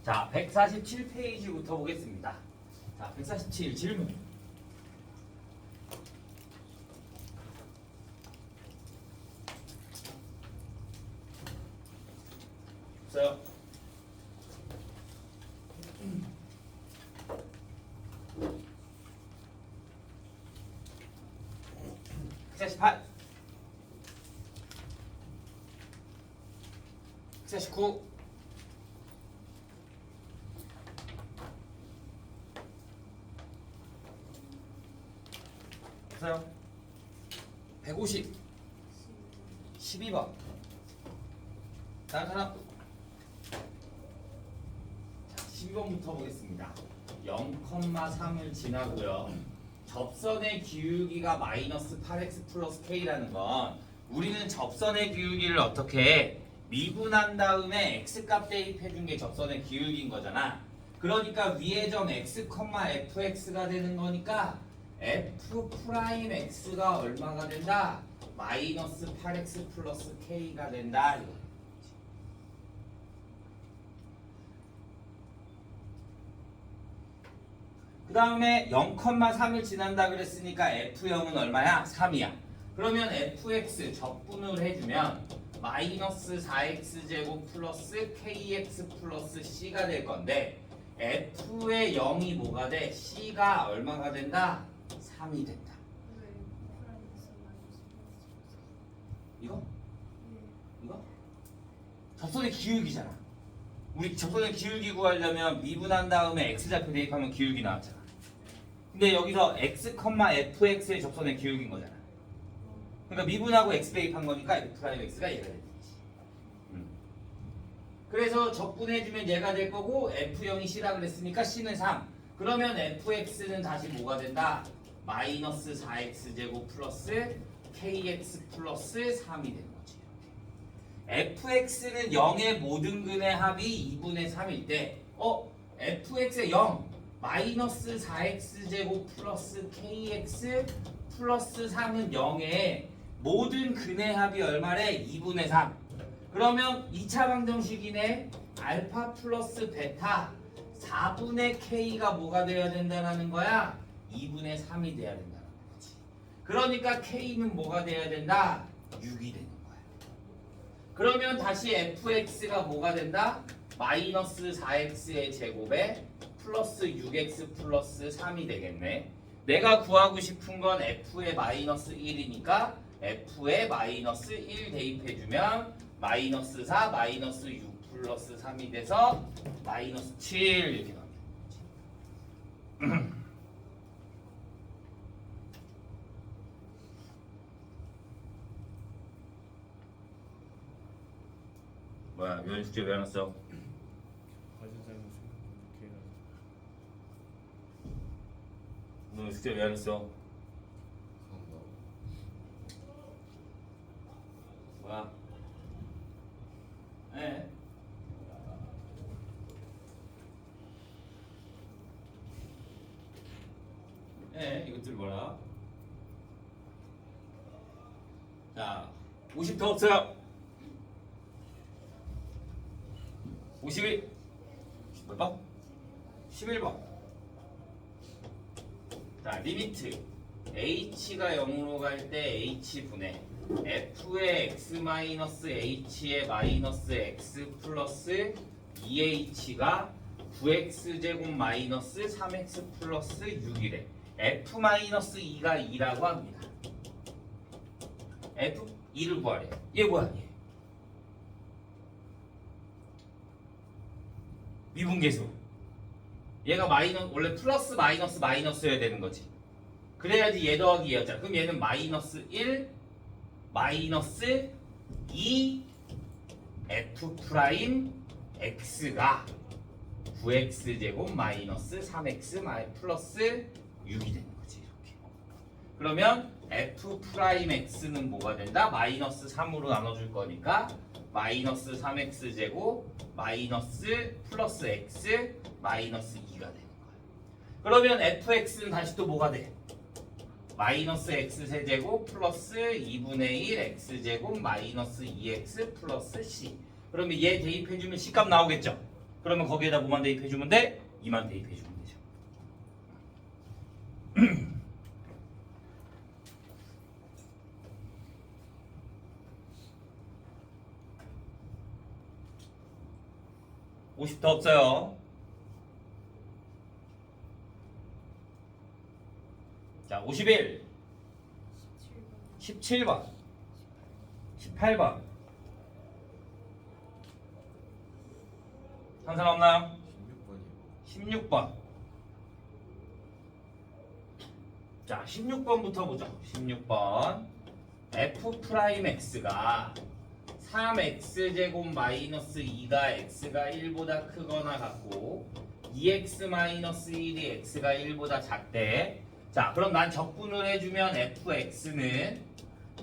자, 147페이지부터 보겠습니다. 자, 147 질문. 없어요? (148) 149 없어요? 150 12번 다른 사람? 자, 12번부터 보겠습니다. 0,3을 지나고요. 접선의 기울기가 마이너스 8x 플러스 k라는 건 우리는 접선의 기울기를 어떻게 해? 미분한 다음에 x값 대입해준 게 접선의 기울기인 거잖아. 그러니까 위의 점 x, fx가 되는 거니까 f 프라임 x가 얼마가 된다? 마이너스 8x 플러스 k가 된다. 그 다음에 0,3을 지난다 그랬으니까 f0은 얼마야? 3이야. 그러면 fx 적분을 해주면 마이너스 4x제곱 플러스 kx 플러스 c가 될 건데 f의 0이 뭐가 돼? c가 얼마가 된다? 3이 된다. 이거? 이거? 접선의 기울기잖아. 우리 접선의 기울기 구하려면 미분한 다음에 x좌표 대입하면 기울기 나왔잖아. 근데 여기서 x, fx의 접선의 기울기인 거잖아. 그러니까 미분하고 x 대입한 거니까 f'x가 얘가 되는 거지. 그래서 적분해주면 얘가 될 거고 f0이 c라 그랬으니까 c는 3. 그러면 fx는 다시 뭐가 된다? 마이너스 4x제곱 플러스 kx 플러스 3이 되는 거지. fx는 0의 모든 근의 합이 2분의 3일 때 fx의 0 마이너스 4x제곱 플러스 kx 플러스 3은 0의 모든 근의 합이 얼마래? 2분의 3. 그러면 2차 방정식이네. 알파 플러스 베타 4분의 k가 뭐가 돼야 된다는 거야? 2분의 3이 돼야 된다는 거지. 그러니까 k는 뭐가 돼야 된다? 6이 되는 거야. 그러면 다시 fx가 뭐가 된다? 마이너스 4x의 제곱에 플러스 6x 플러스 3이 되겠네. 내가 구하고 싶은 건 f의 마이너스 1이니까 f의 마이너스 1 대입해주면 마이너스 4 마이너스 6 플러스 3이 돼서 마이너스 7 이렇게 나옵니다. 뭐야, 이런 숙제 왜 안 왔어? 너 숙제 왜 안 했어? 뭐야? 네. 네, 이것들 뭐라? 자, 50 더 없어요. 51. 몇 번? 11번. 자, 리미트 h가 0으로 갈 때 h분의 f의 x-h의 마이너스 x 플러스 2h가 9x제곱 마이너스 3x 플러스 6이래. f-2가 2라고 합니다. f2를 구하래. 얘 뭐야? 얘. 미분계수. 얘가 원래 플러스 마이너스 마이너스여야 되는 거지. 그래야지 얘 더하기 얘였잖아. 그럼 얘는 마이너스 1 마이너스 2 f 프라임 x가 9x제곱 마이너스 3x 플러스 6이 되는 거지. 이렇게. 그러면 f 프라임 x는 뭐가 된다? 마이너스 3으로 나눠줄 거니까 마이너스 3x제곱 마이너스 플러스 x 마이너스 2가 되는 거야. 그러면 fx는 다시 또 뭐가 돼? 마이너스 x세제곱 플러스 2분의 1 x제곱 마이너스 2x 플러스 c. 그러면 얘 대입해주면 c값 나오겠죠? 그러면 거기에다 뭐만 대입해주면 돼? 2만 대입해주면 되죠. (50) 더 없어요. 자, 51, 17번, 18번. 한 사람 없나요? 16번. 자, 16번부터 보죠. 16번. f 프라임 x가 3x제곱 마이너스 2가 x가 1보다 크거나 같고 2x 마이너스 1이 x가 1보다 작대. 자, 그럼 난 적분을 해주면 fx는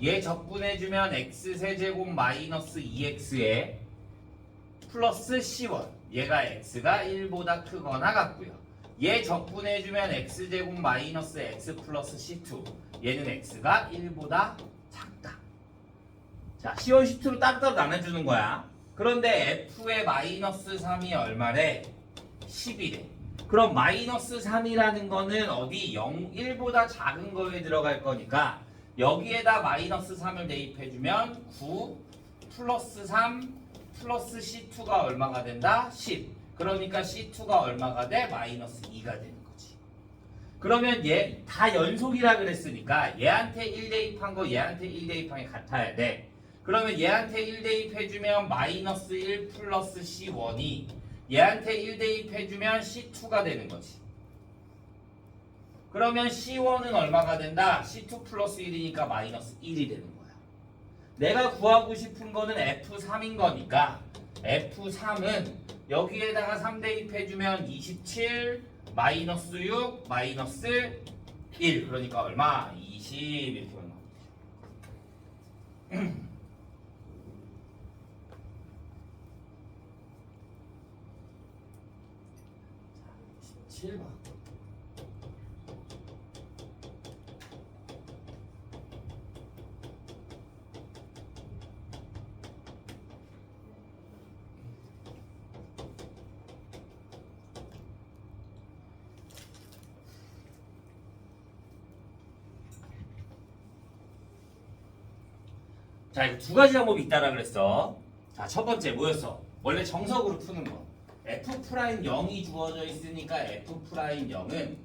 얘 적분해주면 x세제곱 마이너스 2x에 플러스 c1 얘가 x가 1보다 크거나 같고요. 얘 적분해주면 x제곱 마이너스 x 플러스 c2 얘는 x가 1보다 작다. 자, c1, c2로 따로따로 나눠주는 거야. 그런데 f의 마이너스 3이 얼마래? 10이래. 그럼 마이너스 3이라는 거는 어디 0, 1보다 작은 거에 들어갈 거니까 여기에다 마이너스 3을 대입해주면 9 플러스 3 플러스 C2가 얼마가 된다? 10. 그러니까 C2가 얼마가 돼? 마이너스 2가 되는 거지. 그러면 얘 다 연속이라 그랬으니까 얘한테 1 대입한 거 얘한테 1 대입한 게 같아야 돼. 그러면 얘한테 1 대입해주면 마이너스 1 플러스 C1이 얘한테 1 대입해주면 C2가 되는 거지. 그러면 C1은 얼마가 된다? C2 플러스 1이니까 마이너스 1이 되는 거야. 내가 구하고 싶은 거는 F3인 거니까 F3은 여기에다가 3 대입해주면 27 마이너스 6 마이너스 1 그러니까 얼마? 20 이렇게 얼마. 17번. 자, 이거 두 가지 방법이 있다라 그랬어. 자, 첫 번째 뭐였어? 원래 정석으로 푸는 거. F'0이 주어져 있으니까 F'0은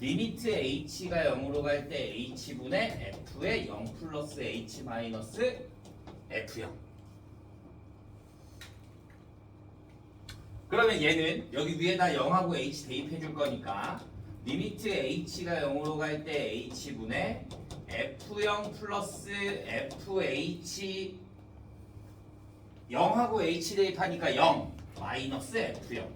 리미트 h가 0으로 갈 때 h분의 f의 0 플러스 h 마이너스 f0. 그러면 얘는 여기 위에다 0하고 h 대입해 줄 거니까 리미트 h가 0으로 갈 때 h분의 f0 플러스 fh 0하고 h 대입하니까 0 마이너스 f0.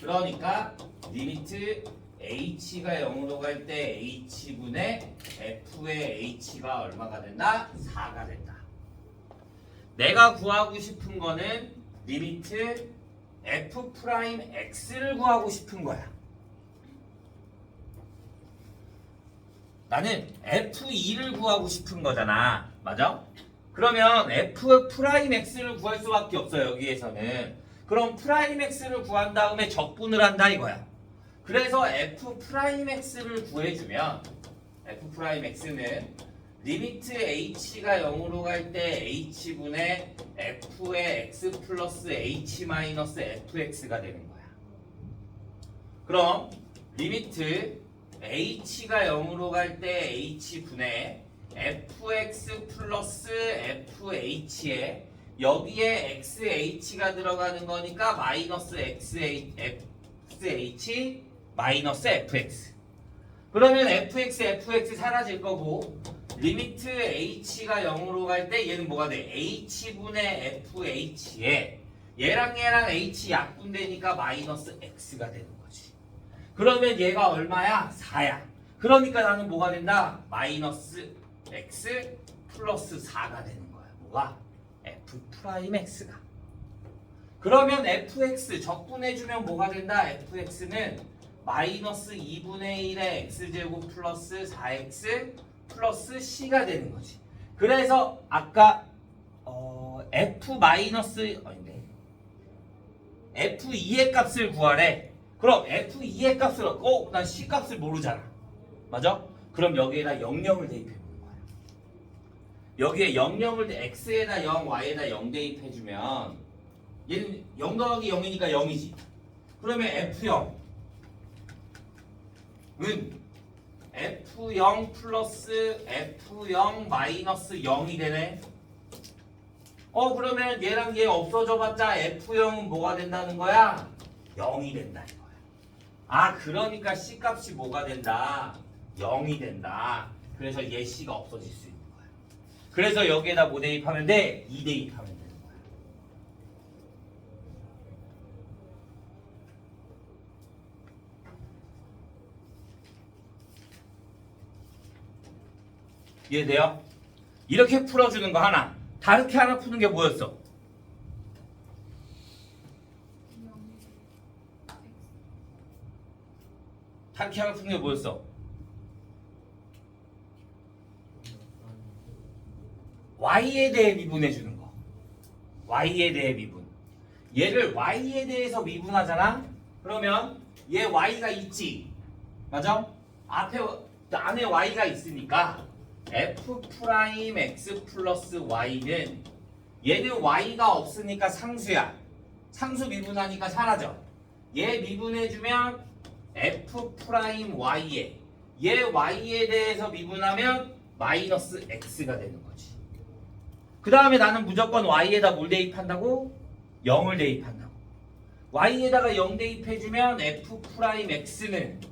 그러니까 리미트 h가 0으로 갈 때 h분의 f의 h가 얼마가 된다? 4가 된다. 내가 구하고 싶은 거는 리미트 f'x를 구하고 싶은 거야. 나는 f2를 구하고 싶은 거잖아. 맞아? 그러면 f'x를 구할 수밖에 없어요. 여기에서는. 그럼 프라임x를 구한 다음에 적분을 한다 이거야. 그래서 f'x를 구해주면 f'x는 리미트 h가 0으로 갈 때 h분의 f의 x 플러스 h 마이너스 fx가 되는 거야. 그럼 리미트 h가 0으로 갈 때 h분의 fx 플러스 fh에 여기에 xh가 들어가는 거니까 마이너스 xh 마이너스 fx. 그러면 fx 사라질 거고 리미트 h가 0으로 갈 때 얘는 뭐가 돼? h분의 fh에 얘랑 h 약분되니까 마이너스 x가 되는 거지. 그러면 얘가 얼마야? 4야. 그러니까 나는 뭐가 된다? 마이너스 x 플러스 4가 되는 거야. 뭐가? f'x가. 그러면 fx 적분해주면 뭐가 된다? fx는 마이너스 2분의 1의 x제곱 플러스 4x 플러스 c가 되는 거지. 그래서 아까 f 마이너스 아닌데 F2의 값을 구하래. 그럼 F2의 값을 난 C 값을 모르잖아. 맞아? 그럼 여기에다 00을 대입해 보는 거야. 여기에 00을 X에다 0, Y에다 0 대입해 주면 얘는 0 더하기 0이니까 0이지. 그러면 F0은 F0 플러스 F0 마이너스 0이 되네. 그러면 얘랑 얘 없어져봤자 F0은 뭐가 된다는 거야? 0이 된다는 거야. 그러니까 C 값이 뭐가 된다? 0이 된다. 그래서 얘 C가 없어질 수 있는 거야. 그래서 여기에다 뭐 대입하면 돼? 2 대입하면 되는 거야. 이해돼요? 이렇게 풀어주는 거 하나. 다르게 하나 푸는 게 뭐였어? 다르게 하나 푸는 게 뭐였어? Y에 대해 미분해 주는 거. Y에 대해 미분. 얘를 Y에 대해서 미분하잖아? 그러면 얘 Y가 있지. 맞아? 안에 Y가 있으니까 F 프라임 X 플러스 Y는 얘는 Y가 없으니까 상수야. 상수 미분하니까 사라져. 얘 미분해주면 F 프라임 Y에 얘 Y에 대해서 미분하면 마이너스 X가 되는 거지. 그 다음에 나는 무조건 Y에다 뭘 대입한다고? 0을 대입한다고. Y에다가 0 대입해주면 F 프라임 X는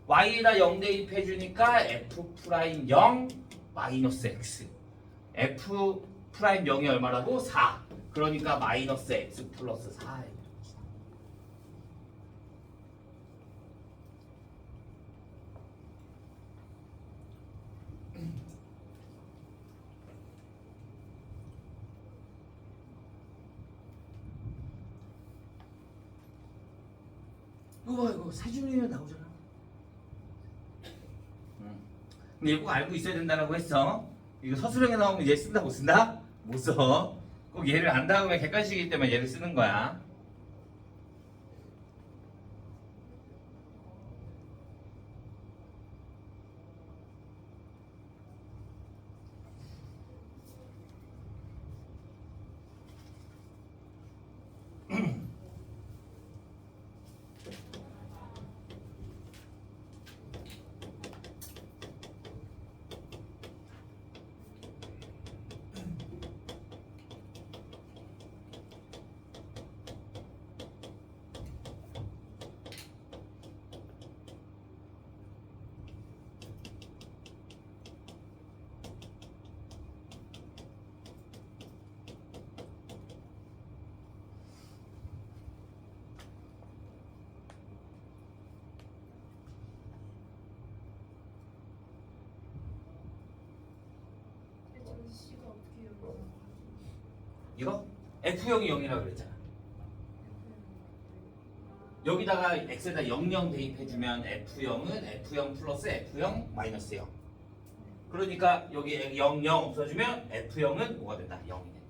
Y에다 0 대입해주니까 F 프라임 0 마이너스 X. F 프라임 0이 얼마라고? 4. 그러니까 마이너스 X 플러스 4. 이거 사준이면 나오잖아. 근데 이거 꼭 알고 있어야 된다고 했어. 이거 서술형에 나오면 얘 쓴다 못 쓴다? 못 써. 꼭 얘를 안 다음에 객관식이기 때문에 얘를 쓰는 거야. 이거? F형이 0이라고 그랬잖아. 여기다가 X에다 00 대입해주면 F형은 F형 플러스 F형 마이너스 0. 그러니까 여기 00 없어지면 F형은 뭐가 된다? 0이 된다.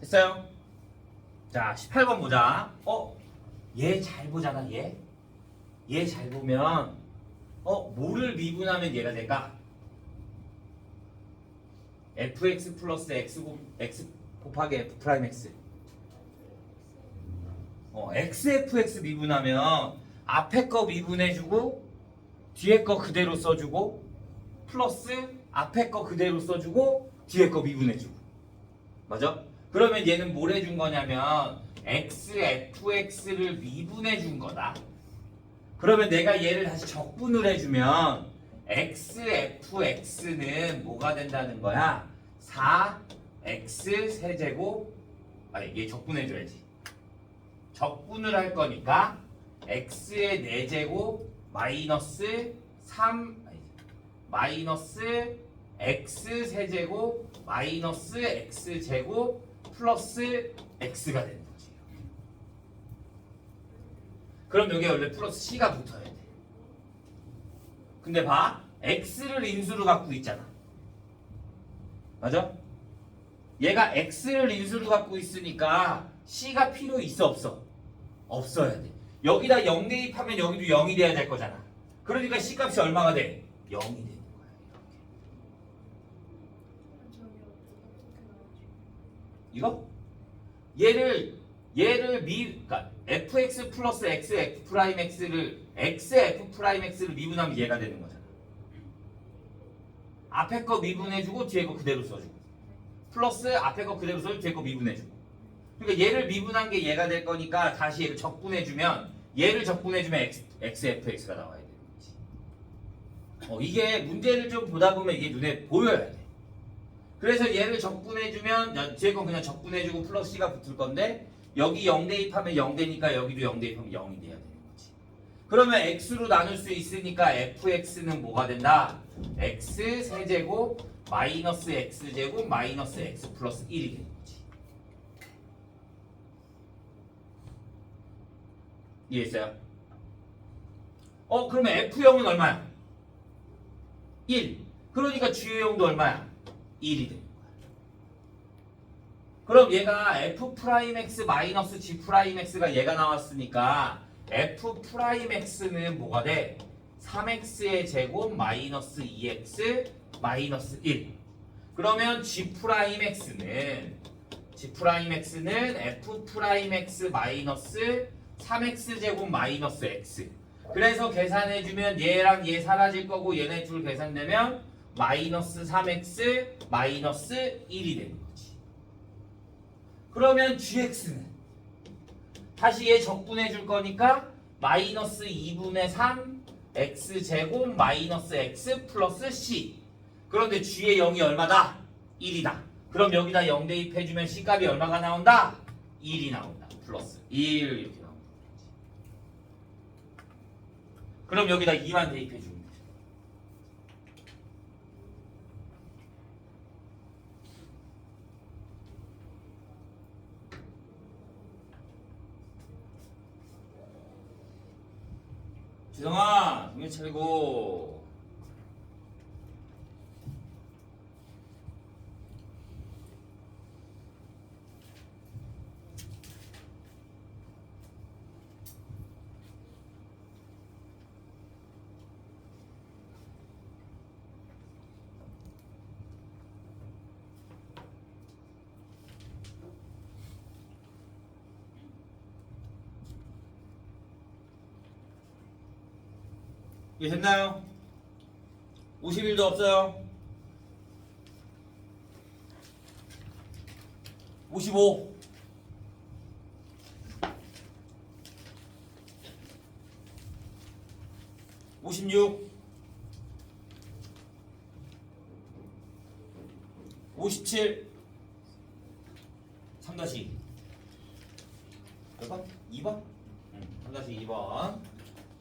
됐어요? 자, 18번 보자. 얘 잘 보잖아, 얘. 얘 잘 보면 뭐를 미분하면 얘가 될까? fx 플러스 x 곱하기 f 프라임 x. xfx 미분하면 앞에 거 미분해주고 뒤에 거 그대로 써주고 플러스 앞에 거 그대로 써주고 뒤에 거 미분해주고. 맞아? 그러면 얘는 뭘 해준 거냐면 xfx를 미분해준 거다. 그러면 내가 얘를 다시 적분을 해주면 xfx는 뭐가 된다는 거야? 4x 세제곱. 아니 얘 적분해줘야지. 적분을 할 거니까 x의 4제곱 마이너스 3 마이너스 x 세제곱 마이너스 x 제곱 플러스 x가 되는 거지. 그럼 여기 원래 플러스 c가 붙어야 돼. 근데 봐, x를 인수로 갖고 있잖아. 맞아? 얘가 x를 인수로 갖고 있으니까 c가 필요 있어 없어? 없어야 돼. 여기다 0 대입하면 여기도 0이 돼야 될 거잖아. 그러니까 c 값이 얼마가 돼? 0이 되는 거야. 이거? 얘를 그러니까 fx 플러스 x f 프라임 x를 x f 프라임 x를 미분하면 얘가 되는 거잖아. 앞에 거 미분해주고 뒤에 거 그대로 써주고 플러스 앞에 거 그대로 써주고 뒤에 거 미분해주고. 그러니까 얘를 미분한 게 얘가 될 거니까 다시 얘를 적분해주면 얘를 적분해주면 xfx가 나와야 되는 거지. 이게 문제를 좀 보다 보면 이게 눈에 보여야 돼. 그래서 얘를 적분해주면 뒤에 건 그냥 적분해주고 플러스 c가 붙을 건데 여기 0 대입하면 0 되니까 여기도 0 대입하면 0이 돼야 되는 거지. 그러면 x로 나눌 수 있으니까 fx는 뭐가 된다? x 세제곱 마이너스 x제곱 마이너스 x 플러스 1이 되는 거지. 이해했어요? 그러면 F형은 얼마야? 1. 그러니까 G형도 얼마야? 1이 되는 거야. 그럼 얘가 F'X 마이너스 G'X가 얘가 나왔으니까 F'X는 뭐가 돼? 3x의 제곱 마이너스 2x 마이너스 1. 그러면 G'X는 F'X 마이너스 3x 제곱 마이너스 x. 그래서 계산해주면 얘랑 얘 사라질 거고 얘네 둘 계산되면 마이너스 3x 마이너스 1이 되는 거지. 그러면 gx는 다시 얘 적분해 줄 거니까 마이너스 2분의 3 x 제곱 마이너스 x 플러스 c. 그런데 g의 0이 얼마다? 1이다. 그럼 여기다 0 대입해주면 c 값이 얼마가 나온다? 1이 나온다. 플러스 1 이렇게 나온다. 그럼 여기다 2만 대입해 주면 돼. 지성아, 정신 차리고. 이게 됐나요? 51도 없어요. 55. 56. 57. 3-2. 몇 번? 2번? 3-2번.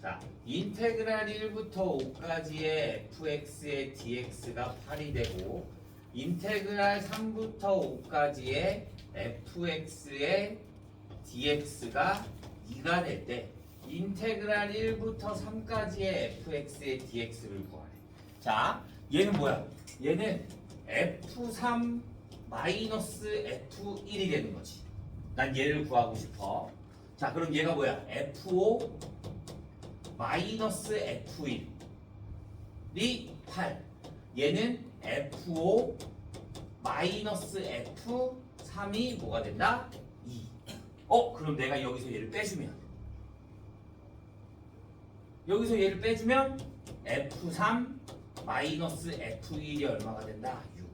자, 인테그랄 1부터 5까지의 fx의 dx가 8이 되고 인테그랄 3부터 5까지의 fx의 dx가 2가 될 때 인테그랄 1부터 3까지의 fx의 dx를 구하래. 자, 얘는 뭐야? 얘는 f3 마이너스 f1이 되는 거지. 난 얘를 구하고 싶어. 자, 그럼 얘가 뭐야? f5 마이너스 F1이 8. 얘는 F5 마이너스 F3이 뭐가 된다? 2. 그럼 내가 여기서 얘를 빼주면 F3 마이너스 F1이 얼마가 된다? 6.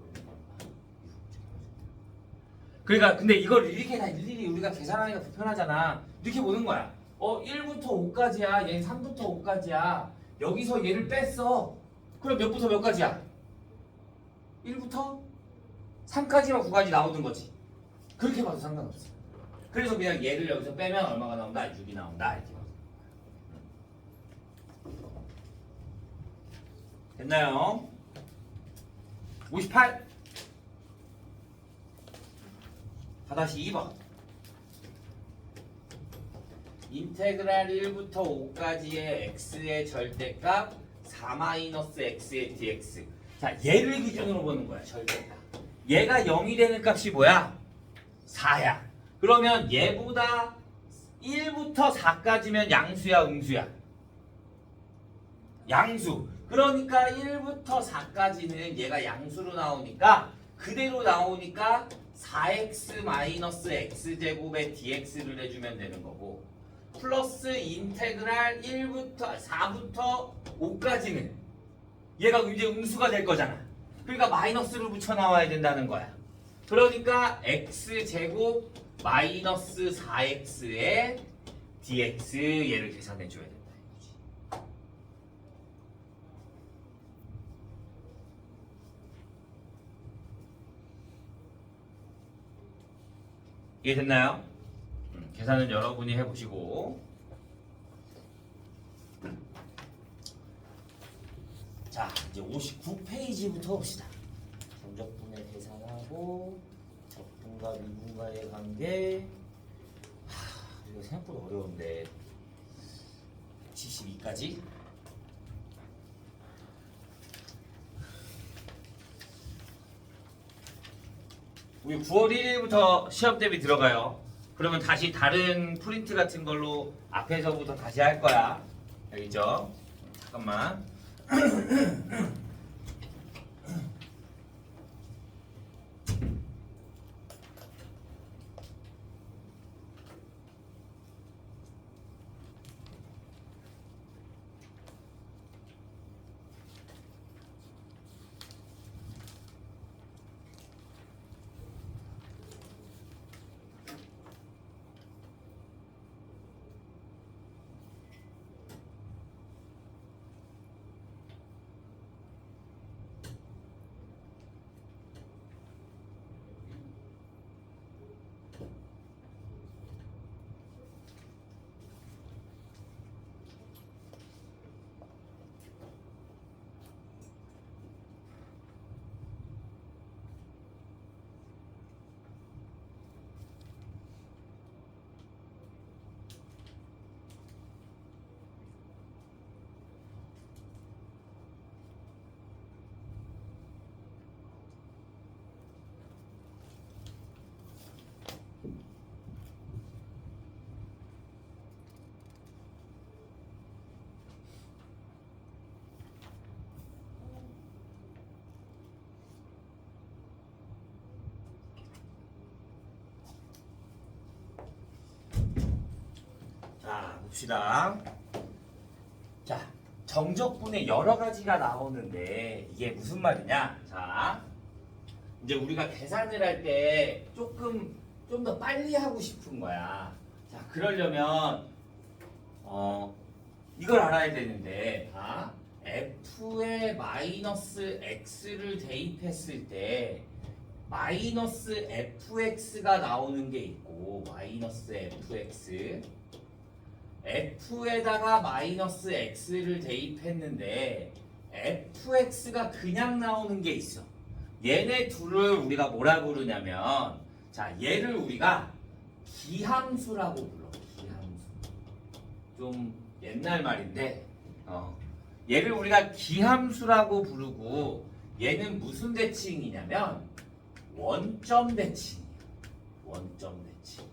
그러니까 근데 이걸 이렇게 다 일일이 우리가 계산하기가 불편하잖아. 이렇게 보는 거야. 1부터 5까지야. 얘는 3부터 5까지야. 여기서 얘를 뺐어. 그럼 몇부터 몇까지야? 1부터 3까지만 9까지 나오는 거지. 그렇게 봐도 상관없어. 그래서 그냥 얘를 여기서 빼면 얼마가 나온다? 6이 나온다. 이렇게 봐. 됐나요? 58. 4-2번. 인테그랄 1부터 5까지의 x의 절대값 4-x의 dx. 자, 얘를 기준으로 보는 거야. 절대값. 얘가 0이 되는 값이 뭐야? 4야. 그러면 얘보다 1부터 4까지면 양수야, 음수야? 양수. 그러니까 1부터 4까지는 얘가 양수로 나오니까 그대로 나오니까 4x-x제곱의 dx를 해주면 되는 거고, 플러스 인테그랄 4부터 5까지는 얘가 이제 음수가 될 거잖아. 그러니까 마이너스를 붙여 나와야 된다는 거야. 그러니까 x제곱 마이너스 4x의 dx 얘를 계산해 줘야 된다 이거지. 이해됐나요? 계산은 여러분이 해보시고. 자, 이제 59페이지부터 봅시다. 정적분의 계산하고 적분과 미분과의 관계. 이거 생각보다 어려운데 72까지. 우리 9월 1일부터 시험 대비 들어가요. 그러면 다시 다른 프린트 같은 걸로 앞에서부터 다시 할 거야. 알겠죠? 잠깐만. 자, 봅시다. 자, 정적분의 여러 가지가 나오는데 이게 무슨 말이냐? 자, 이제 우리가 계산을 할 때 조금 좀 더 빨리 하고 싶은 거야. 자, 그러려면 이걸 알아야 되는데, 봐. f에 마이너스 x를 대입했을 때 마이너스 fx가 나오는 게 있고, 마이너스 fx, f에다가 마이너스 x를 대입했는데 fx가 그냥 나오는 게 있어. 얘네 둘을 우리가 뭐라 부르냐면, 자, 얘를 우리가 기함수라고 불러. 기함수. 좀 옛날 말인데 얘를 우리가 기함수라고 부르고, 얘는 무슨 대칭이냐면 원점 대칭이야. 원점 대칭.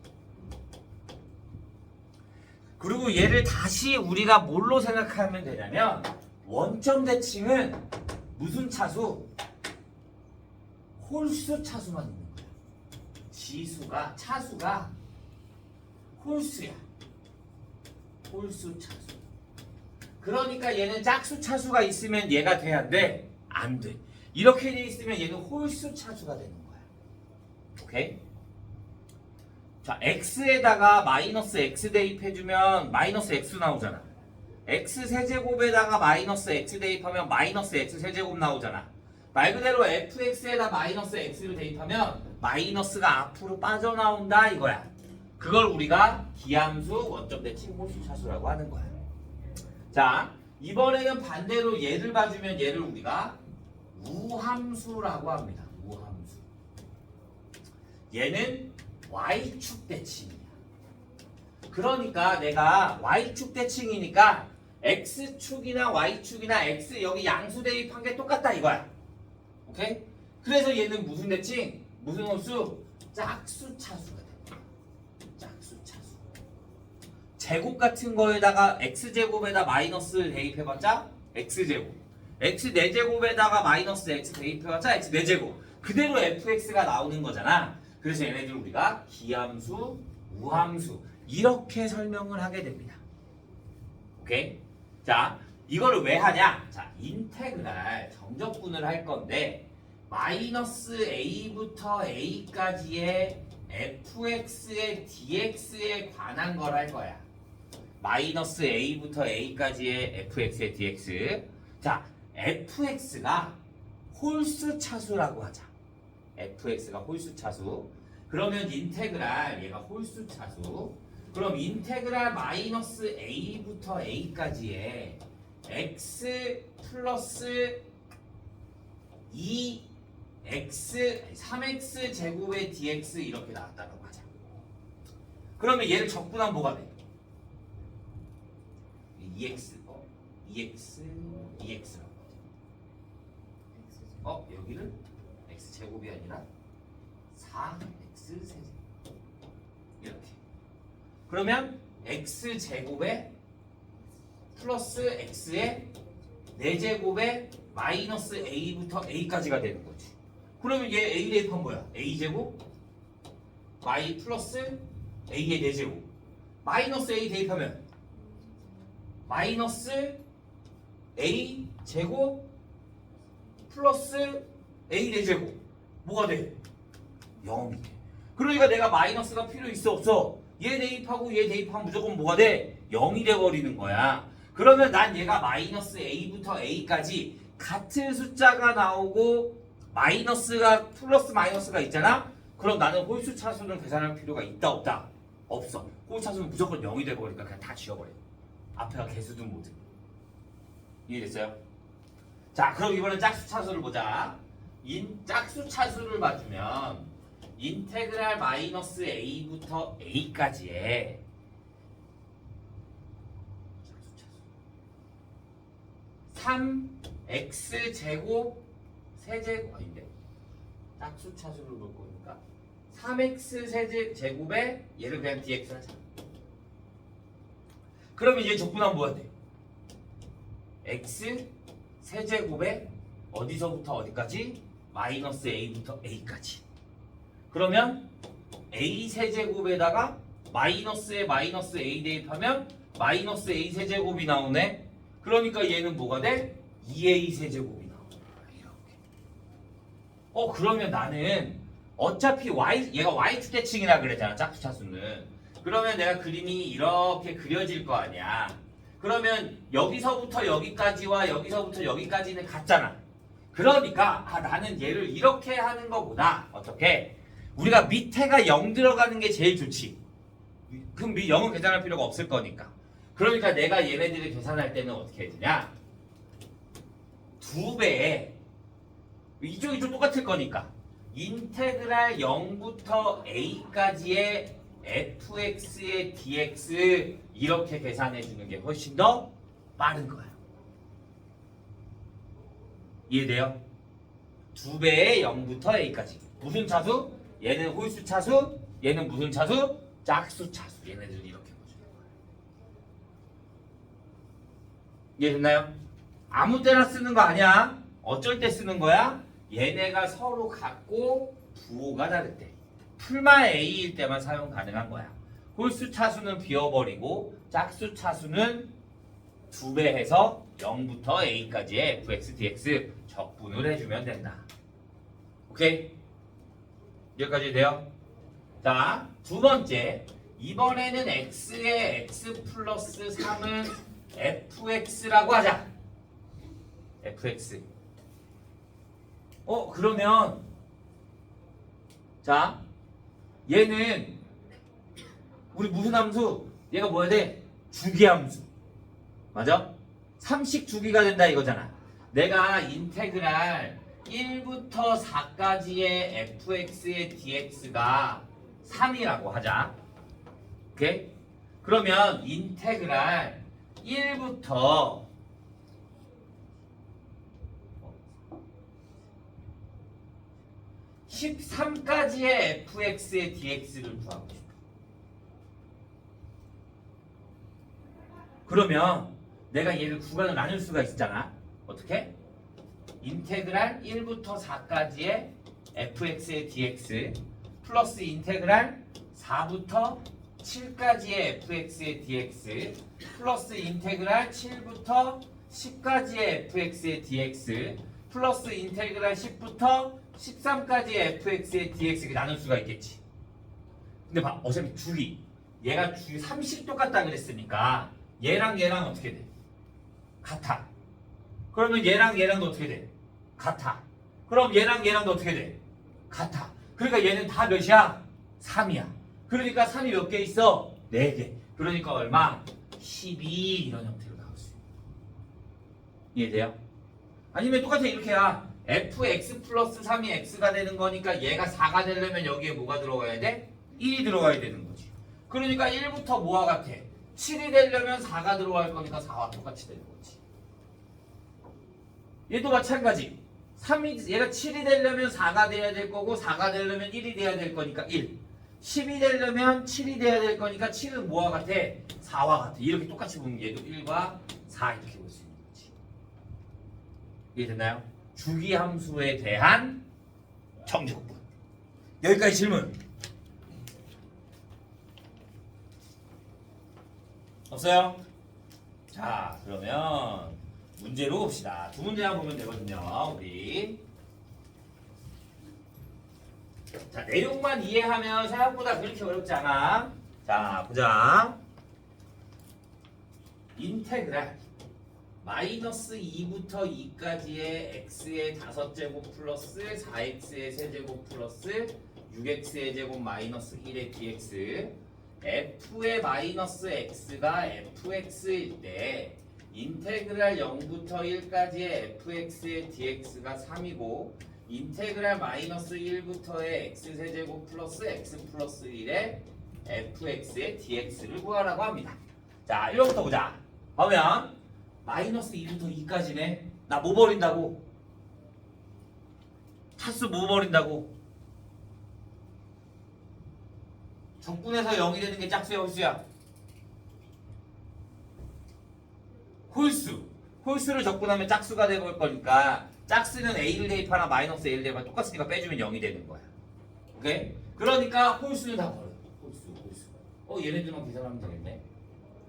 그리고 얘를 다시 우리가 뭘로 생각하면 되냐면, 원점 대칭은 무슨 차수? 홀수 차수만 있는 거야. 지수가 차수가 홀수야. 홀수 차수. 그러니까 얘는 짝수 차수가 있으면 얘가 돼야 돼? 안 돼. 이렇게 돼 있으면 얘는 홀수 차수가 되는 거야. 오케이? 자, x에다가 마이너스 x 대입해주면 마이너스 x 나오잖아. x 세제곱에다가 마이너스 x 대입하면 마이너스 x 세제곱 나오잖아. 말 그대로 fx에다 마이너스 x를 대입하면 마이너스가 앞으로 빠져나온다 이거야. 그걸 우리가 기함수 원점 대칭 홀수 차수라고 하는 거야. 자, 이번에는 반대로 얘를 봐주면 얘를 우리가 우함수라고 합니다. 우함수. 얘는 y축 대칭이야. 그러니까 내가 y축 대칭이니까 x축이나 y축이나 x 여기 양수 대입한 게 똑같다 이거야. 오케이? 그래서 얘는 무슨 대칭? 무슨 홀수? 짝수 차수가 돼. 짝수 차수. 제곱 같은 거에다가 x제곱에다 마이너스를 대입해봤자 x제곱. x 4제곱에다가 마이너스 x 대입해봤자 x 4제곱. 그대로 fx가 나오는 거잖아. 그래서 얘네들 우리가 기함수, 우함수 이렇게 설명을 하게 됩니다. 오케이? 자, 이거를 왜 하냐? 자, 인테그랄 정적분을 할 건데 마이너스 a부터 a까지의 fx의 dx에 관한 걸 할 거야. 마이너스 a부터 a까지의 fx의 dx. 자, fx가 홀수 차수라고 하자. fx가 홀수 차수. 그러면 인테그랄 얘가 홀수 차수. 그럼 인테그랄 마이너스 a부터 a까지의 x 플러스 3x 제곱의 dx 이렇게 나왔다고 하자. 그러면 얘를 적분하면 뭐가 돼? 2x라고 하자. 여기를 x제곱이 아니라 4x 세제곱 이렇게. 그러면 x제곱에 플러스 x의 4제곱에 마이너스 a부터 a까지가 되는 거지. 그러면 얘 a 대입하면 뭐야? a제곱 y 플러스 a의 4제곱 마이너스 a 대입하면 마이너스 a 제곱 플러스 a 4제곱 뭐가 돼? 0이 돼. 그러니까 내가 마이너스가 필요 있어 없어? 얘 대입하고 얘 대입하면 무조건 뭐가 돼? 0이 돼버리는 거야. 그러면 난 얘가 마이너스 a부터 a까지 같은 숫자가 나오고 마이너스가 플러스 마이너스가 있잖아? 그럼 나는 홀수 차수는 계산할 필요가 있다 없다? 없어. 홀수 차수는 무조건 0이 돼버리니까 그냥 다 지워버려. 앞에가 개수든 뭐든. 이해됐어요? 자, 그럼 이번엔 짝수 차수를 보자. 짝수 차수를 봐주면 인테그랄 마이너스 a부터 a까지의 짝수 차수 3x 제곱 세제곱 아닌데 짝수 차수를 볼 거니까 3x 제곱에 얘를 그냥 dx 하자. 그러면 얘 적분하면 뭐야 돼? x 세제곱에 어디서부터 어디까지? 마이너스 a부터 a까지. 그러면 a 세제곱에다가 마이너스에 마이너스 a 대입하면 마이너스 a 세제곱이 나오네. 그러니까 얘는 뭐가 돼? 2a 세제곱이 나오네. 이렇게. 그러면 나는 어차피 얘가 y축 대칭이라 그랬잖아. 짝수 차수는. 그러면 내가 그림이 이렇게 그려질 거 아니야. 그러면 여기서부터 여기까지와 여기서부터 여기까지는 같잖아. 그러니까 나는 얘를 이렇게 하는 것보다 어떻게? 우리가 밑에가 0 들어가는 게 제일 좋지. 그럼 0은 계산할 필요가 없을 거니까. 그러니까 내가 얘네들을 계산할 때는 어떻게 해야 되냐? 2배에 이쪽 똑같을 거니까 인테그랄 0부터 a까지의 fx의 dx 이렇게 계산해 주는 게 훨씬 더 빠른 거야. 이해돼요? 2배의 0부터 a까지. 무슨 차수? 얘는 홀수 차수, 얘는 무슨 차수? 짝수 차수. 얘네들 이렇게 보시는 거예요. 이해됐나요? 아무 때나 쓰는 거 아니야. 어쩔 때 쓰는 거야? 얘네가 서로 같고 부호가 다를 때 풀마 A일 때만 사용 가능한 거야. 홀수 차수는 비워버리고 짝수 차수는 2배 해서 0부터 A까지의 fx, dx 적분을 해주면 된다. 오케이? 여기까지 돼요? 자, 두 번째. 이번에는 x의 x 플러스 3은 fx라고 하자. fx. 그러면 자, 얘는 우리 무슨 함수? 얘가 뭐야 돼? 주기함수. 맞아? 3식 주기가 된다 이거잖아. 내가 인테그랄 1부터 4까지의 fx의 dx가 3이라고 하자. 오케이? 그러면 인테그랄 1부터 13까지의 fx의 dx를 구하고 싶어. 그러면 내가 얘를 구간을 나눌 수가 있잖아. 어떻게? 인테그랄 1부터 4까지의 fx의 dx 플러스 인테그랄 4부터 7까지의 fx의 dx 플러스 인테그랄 7부터 10까지의 fx의 dx 플러스 인테그랄 10부터 13까지의 fx의 dx를 나눌 수가 있겠지. 근데 봐, 어차피 주기 얘가 주기 3식 똑같다 그랬으니까 얘랑 얘랑 어떻게 돼? 같아. 그러면 얘랑 얘랑도 어떻게 돼? 같아. 그럼 얘랑 얘랑도 어떻게 돼? 같아. 그러니까 얘는 다 몇이야? 3이야. 그러니까 3이 몇 개 있어? 4개. 그러니까 얼마? 12 이런 형태로 나올 수 있어. 이해돼요? 아니면 똑같아 이렇게야. fx 플러스 3이 x가 되는 거니까 얘가 4가 되려면 여기에 뭐가 들어가야 돼? 1이 들어가야 되는 거지. 그러니까 1부터 뭐와 같아? 7이 되려면 4가 들어갈 거니까 4와 똑같이 되는 거지. 얘도 마찬가지. 3이, 얘가 7이 되려면 4가 돼야 될 거고 4가 되려면 1이 돼야 될 거니까 1. 10이 되려면 7이 돼야 될 거니까 7은 뭐와 같아? 4와 같아. 이렇게 똑같이 보면 얘도 1과 4 이렇게 볼 수 있는 거지. 이해됐나요? 주기함수에 대한 정적분. 여기까지 질문. 없어요? 자, 그러면 문제로 봅시다. 두 문제만 보면 되거든요. 우리. 자, 내용만 이해하면 생각보다 그렇게 어렵지 않아. 자, 보자. 인테그랄 마이너스 2부터 2까지의 x의 5제곱 플러스 4x의 세제곱 플러스 6x의 제곱 마이너스 1의 dx f의 마이너스 x가 fx일 때 인테그랄 0부터 1까지의 fx의 dx가 3이고 인테그랄 마이너스 1부터의 x세제곱 플러스 x 플러스 1의 fx의 dx를 구하라고 합니다. 자, 1번부터 보자. 보면 마이너스 2부터 2까지네. 나 뭐 버린다고? 차수 뭐 버린다고? 적분해서 0이 되는 게 짝수야 홀수야? 홀수. 홀수를 적분하면 짝수가 되볼 거니까 짝수는 A를 대입하나 마이너스 A를 대입하나 똑같으니까 빼주면 0이 되는 거야. 오케이? 그러니까 홀수는 다 버려. 홀수. 얘네들만 계산하면 되겠네.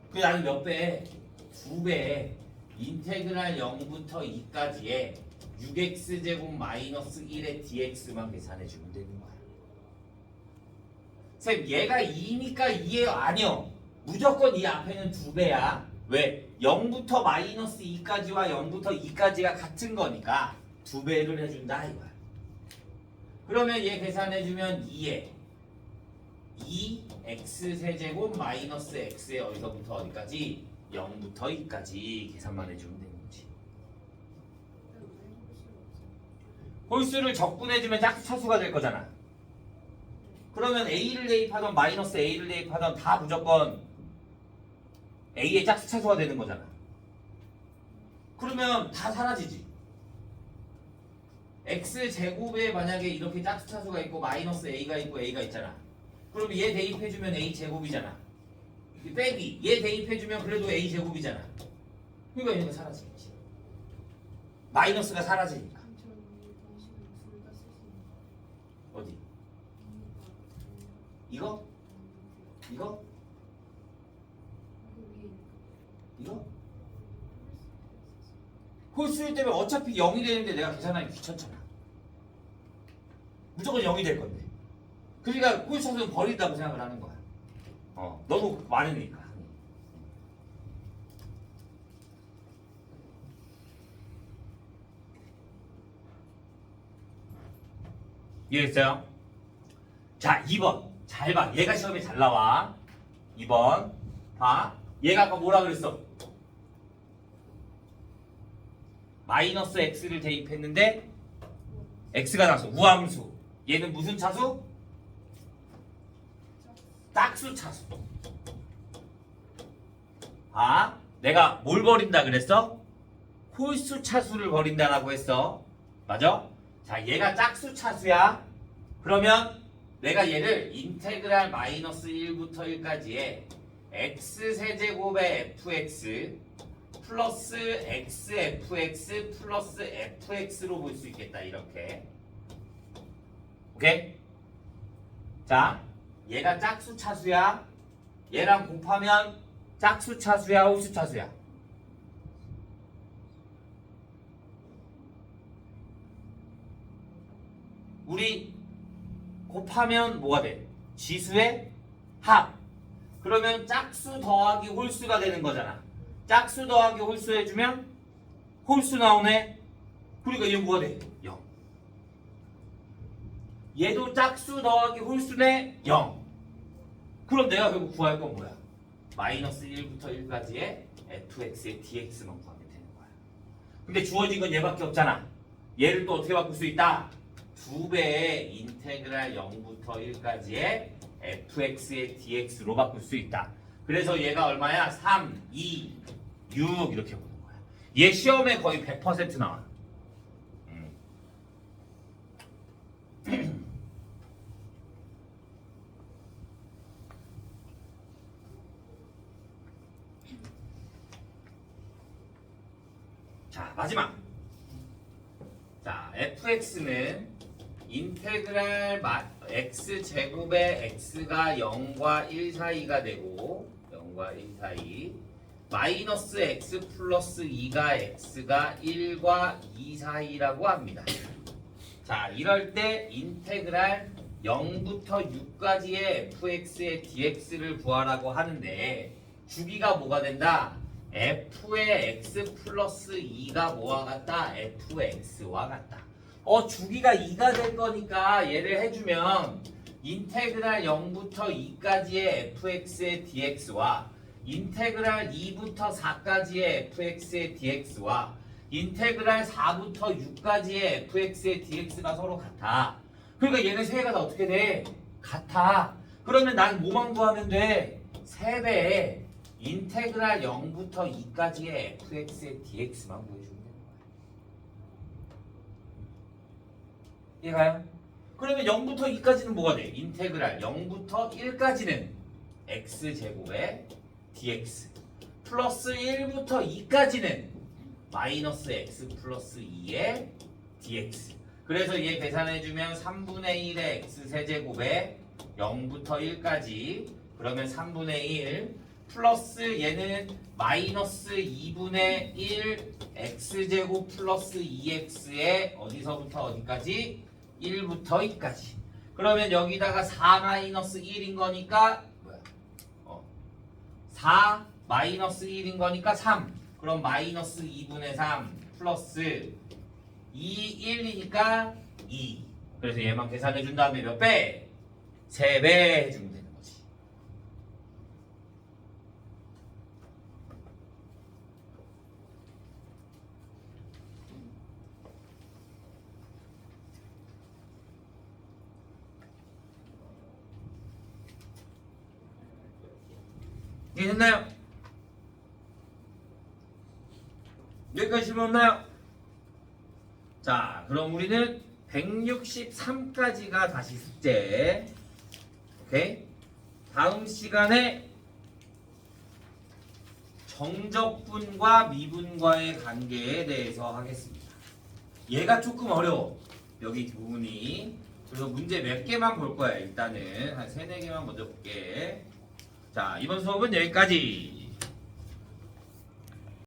그게 나는 몇 배? 2배. 인테그랄 0부터 2까지의 6x제곱 마이너스 1의 dx만 계산해주면 되는 거야. 쌤, 얘가 2니까 2예요? 아니요. 무조건 이 앞에는 2배야. 왜? 0부터 마이너스 2까지와 0부터 2까지가 같은 거니까 2배를 해준다 이거야. 그러면 얘 계산해주면 2에 2x세제곱 마이너스 x에 어디서부터 어디까지? 0부터 2까지 계산만 해주면 되는 거지. 홀수를 적분해주면 짝수 차수가 될 거잖아. 그러면 A를 대입하던 마이너스 A를 대입하던 다 무조건 A의 짝수 차수가 되는 거잖아. 그러면 다 사라지지. X제곱에 만약에 이렇게 짝수 차수가 있고 마이너스 A가 있고 A가 있잖아. 그럼 얘 대입해주면 A제곱이잖아. 빼기. 얘 대입해주면 그래도 A제곱이잖아. 그러니까 얘가 사라지겠지. 마이너스가 사라지니까. 어디? 이거? 이거? 이거? 홀수일 때문에 어차피 0이 되는데 내가 계산하기 귀찮잖아. 무조건 0이 될 건데. 그러니까 홀수는 버린다고 생각을 하는 거야. 너무 많으니까. 이해했어요? 자, 2번. 잘 봐. 얘가 시험에 잘 나와. 2번. 봐. 얘가 아까 뭐라 그랬어? 마이너스 x를 대입했는데 x가 나왔어. 우함수. 얘는 무슨 차수? 짝수 차수. 아, 내가 뭘 버린다 그랬어? 홀수 차수를 버린다라고 했어. 맞아? 자, 얘가 짝수 차수야. 그러면 내가 얘를 인테그랄 마이너스 1부터 1까지의 x세제곱의 fx 플러스 xfx 플러스 fx로 볼 수 있겠다. 이렇게. 오케이? 자, 얘가 짝수 차수야. 얘랑 곱하면 짝수 차수야, 홀수 차수야? 우리 곱하면 뭐가 돼? 지수의 합. 그러면 짝수 더하기 홀수가 되는 거잖아. 짝수 더하기 홀수 해주면 홀수 나오네. 그러니까 얘 뭐가 돼? 0. 얘도 짝수 더하기 홀수네. 0. 그럼 내가 결국 구할 건 뭐야? 마이너스 1부터 1까지의 fx의 dx만 구하면 되는 거야. 근데 주어진 건 얘밖에 없잖아. 얘를 또 어떻게 바꿀 수 있다? 2배의 인테그랄 0부터 1까지의 fx의 dx로 바꿀 수 있다. 그래서 얘가 얼마야? 3, 2, 6 이렇게 보는 거야. 얘 시험에 거의 100% 나와. 자, 마지막. 자, fx는 인테그랄 x제곱의 x가 0과 1 사이가 되고 0과 1 사이 마이너스 x 플러스 2가 x가 1과 2 사이라고 합니다. 자, 이럴 때 인테그랄 0부터 6까지의 fx의 dx를 구하라고 하는데 주기가 뭐가 된다? f의 x 플러스 2가 뭐와 같다? f의 x와 같다. 주기가 2가 될 거니까 얘를 해주면 인테그랄 0부터 2까지의 fx의 dx와 인테그랄 2부터 4까지의 fx의 dx와 인테그랄 4부터 6까지의 fx의 dx가 서로 같아. 그러니까 얘네 세 개가 다 어떻게 돼? 같아. 그러면 난 뭐만 구하면 돼? 3배의 인테그랄 0부터 2까지의 fx의 dx만 구해주면 돼. 이해가요? 그러면 0부터 2까지는 뭐가 돼? 인테그랄 0부터 1까지는 x제곱의 dx 플러스 1부터 2까지는 마이너스 x 플러스 2의 dx. 그래서 얘 계산해주면 3분의 1의 x세제곱에 0부터 1까지 그러면 3분의 1 플러스 얘는 마이너스 2분의 1 x제곱 플러스 2x에 어디서부터 어디까지? 1부터 2까지. 그러면 여기다가 4 마이너스 1인 거니까 뭐야? 4 마이너스 1인 거니까 3. 그럼 마이너스 2분의 3 플러스 2, 1이니까 2. 그래서 얘만 계산해 준 다음에 몇 배? 3배 해주면 되는 거지. 이해됐나요? 여기까지 질문 없나요? 자, 그럼 우리는 163까지가 다시 숙제. 오케이? 다음 시간에 정적분과 미분과의 관계에 대해서 하겠습니다. 얘가 조금 어려워. 여기 부분이 그래서 문제 몇 개만 볼 거야. 일단은 한 3, 4개만 먼저 볼게. 자, 이번 수업은 여기까지.